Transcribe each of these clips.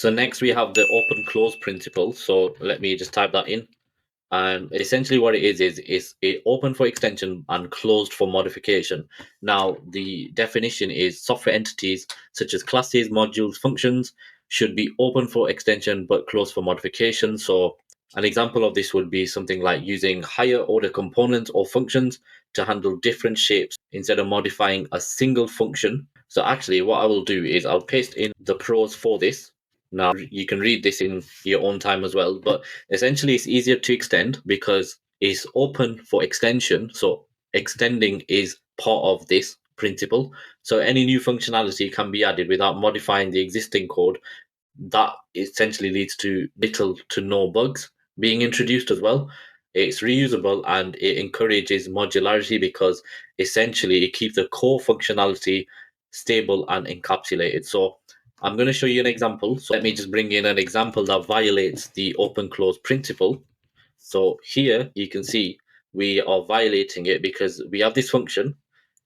So next we have the open close principle. So let me just type that in. And essentially what it is it open for extension and closed for modification. Now the definition is software entities such as classes, modules, functions should be open for extension but closed for modification. So an example of this would be something like using higher order components or functions to handle different shapes instead of modifying a single function. So actually what I will do is I'll paste in the pros for this. Now you can read this in your own time as well, but essentially it's easier to extend because it's open for extension. So extending is part of this principle. So any new functionality can be added without modifying the existing code. That essentially leads to little to no bugs being introduced as well. It's reusable and it encourages modularity because essentially it keeps the core functionality stable and encapsulated. So I'm going to show you an example. So let me just bring in an example that violates the open close principle. So here you can see we are violating it because we have this function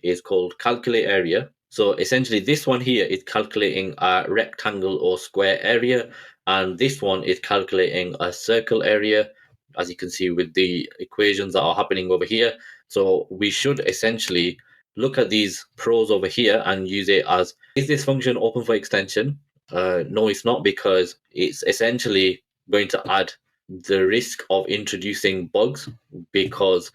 is called calculate area. So essentially this one here is calculating a rectangle or square area, and this one is calculating a circle area, as you can see with the equations that are happening over here. So we should essentially look at these pros over here and use it as, is this function open for extension? No, it's not, because it's essentially going to add the risk of introducing bugs, because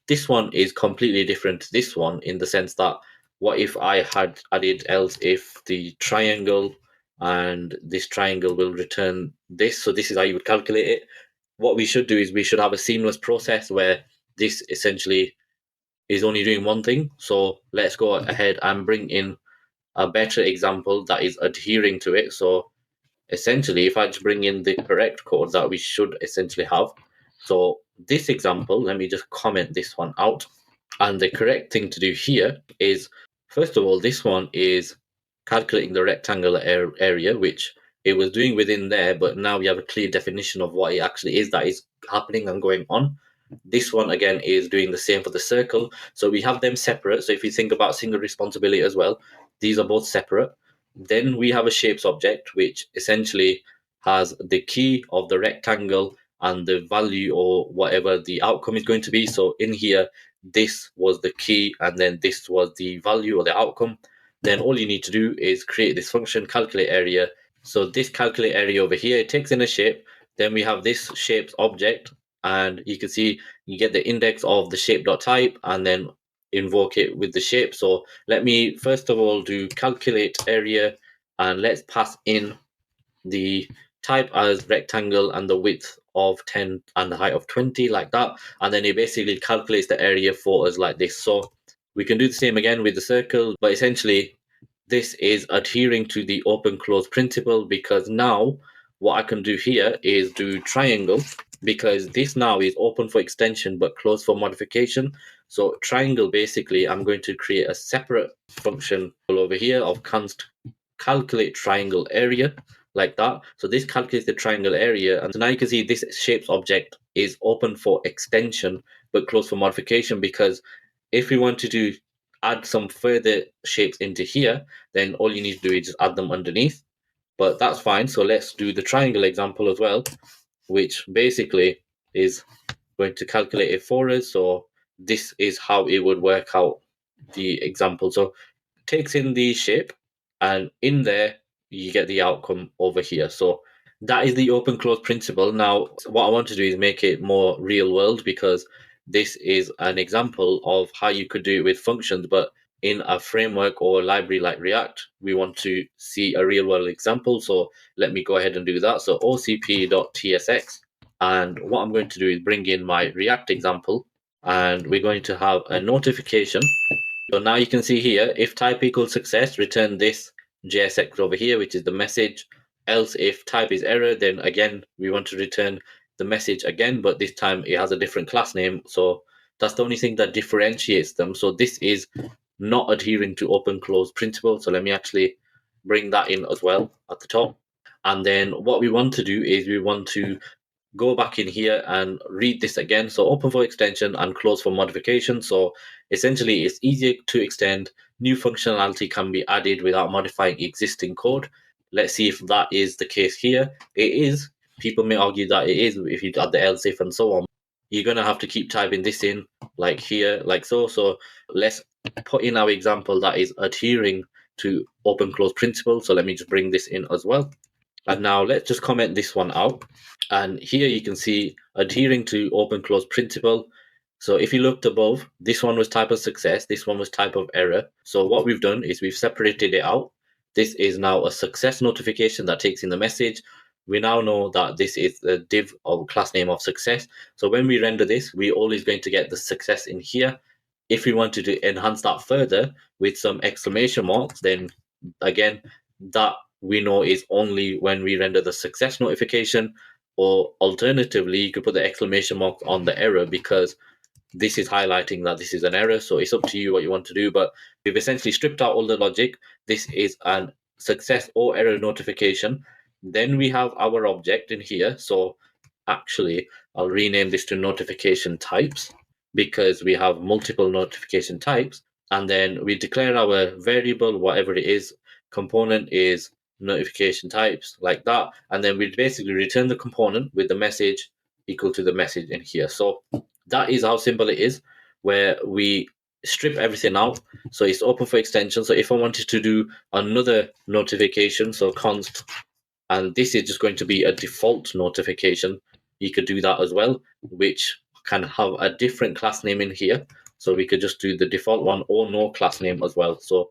this one is completely different to this one in the sense that what if I had added else if the triangle and this triangle will return this, so this is how you would calculate it. What we should do is we should have a seamless process where this essentially is only doing one thing. So let's go ahead and bring in a better example that is adhering to it. So essentially, if I just bring in the correct code that we should essentially have. So this example, let me just comment this one out. And the correct thing to do here is, first of all, this one is calculating the rectangular area, which it was doing within there, but now we have a clear definition of what it actually is that is happening and going on. This one again is doing the same for the circle. So we have them separate. So if you think about single responsibility as well, these are both separate. Then we have a shapes object, which essentially has the key of the rectangle and the value or whatever the outcome is going to be. So in here, this was the key, and then this was the value or the outcome. Then all you need to do is create this function, calculate area. So this calculate area over here, it takes in a shape. Then we have this shapes object, and you can see you get the index of the shape.type and then invoke it with the shape. So let me first of all do calculate area, and let's pass in the type as rectangle and the width of 10 and the height of 20, like that. And then it basically calculates the area for us like this. So we can do the same again with the circle, but essentially this is adhering to the open close principle, because now what I can do here is do triangle, because this now is open for extension but closed for modification. So triangle, basically I'm going to create a separate function over here of const calculate triangle area, like that. So this calculates the triangle area, and so now you can see this shapes object is open for extension but closed for modification, because if we wanted to add some further shapes into here, then all you need to do is just add them underneath. But that's fine. So let's do the triangle example as well, which basically is going to calculate it for us. So this is how it would work out the example. So it takes in the shape, and in there you get the outcome over here. So that is the open close principle. Now what I want to do is make it more real world, because this is an example of how you could do it with functions, but in a framework or library like React, we want to see a real world example. So let me go ahead and do that. So ocp.tsx, and what I'm going to do is bring in my React example, and we're going to have a notification. So now you can see here, if type equals success, return this JSX over here, which is the message. Else if type is error, then again we want to return the message again, but this time it has a different class name. So that's the only thing that differentiates them. So this is not adhering to open close principle. So let me actually bring that in as well at the top. And then what we want to do is we want to go back in here and read this again. So open for extension and close for modification. So essentially it's easier to extend. New functionality can be added without modifying existing code. let's see if that is the case here. It is. People may argue that it is if you add the else if and so on. You're going to have to keep typing this in like here, like so. So let's put in our example that is adhering to open close principle. So let me just bring this in as well. And now let's just comment this one out. And here you can see adhering to open close principle. So if you looked above, this one was type of success, this one was type of error. So what we've done is we've separated it out. This is now a success notification that takes in the message. We now know that this is the div or class name of success. So when we render this, we're always going to get the success in here. If we wanted to enhance that further with some exclamation marks, then again, that we know is only when we render the success notification, or alternatively, you could put the exclamation mark on the error because this is highlighting that this is an error. So it's up to you what you want to do, but we've essentially stripped out all the logic. This is an success or error notification. Then we have our object in here. So actually, I'll rename this to notification types because we have multiple notification types. And then we declare our variable, whatever it is. Component is notification types, like that. And then we basically return the component with the message equal to the message in here. So that is how simple it is, where we strip everything out. So it's open for extension. So if I wanted to do another notification, so const, and this is just going to be a default notification, you could do that as well, which can have a different class name in here. So we could just do the default one or no class name as well. So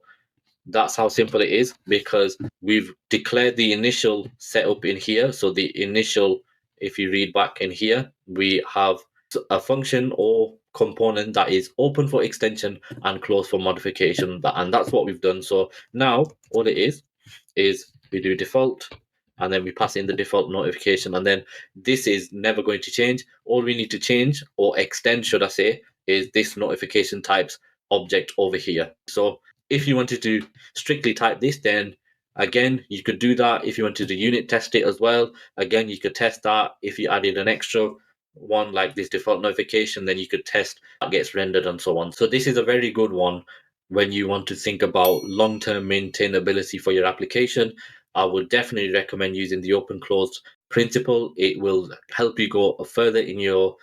that's how simple it is, because we've declared the initial setup in here. So the initial, if you read back in here, we have a function or component that is open for extension and closed for modification, and that's what we've done. So now all it is we do default, and then we pass in the default notification, and then this is never going to change. All we need to change, or extend should I say, is this notification types object over here. So if you wanted to strictly type this, then again, you could do that. If you wanted to unit test it as well, again, you could test that. If you added an extra one like this default notification, then you could test that gets rendered and so on. So this is a very good one when you want to think about long-term maintainability for your application. I would definitely recommend using the open closed principle. It will help you go further in your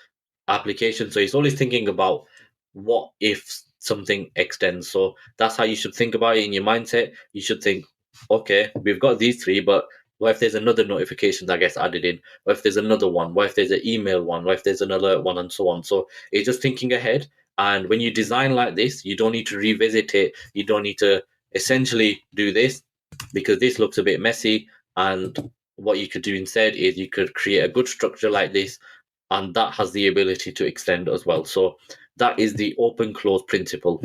application. So it's always thinking about what if something extends. So that's how you should think about it in your mindset. You should think, okay, we've got these three, but what if there's another notification that gets added in? What if there's another one? What if there's an email one? What if there's an alert one, and so on? So it's just thinking ahead. And when you design like this, you don't need to revisit it. You don't need to essentially do this because this looks a bit messy. And what you could do instead is you could create a good structure like this, and that has the ability to extend as well. So that is the open close principle.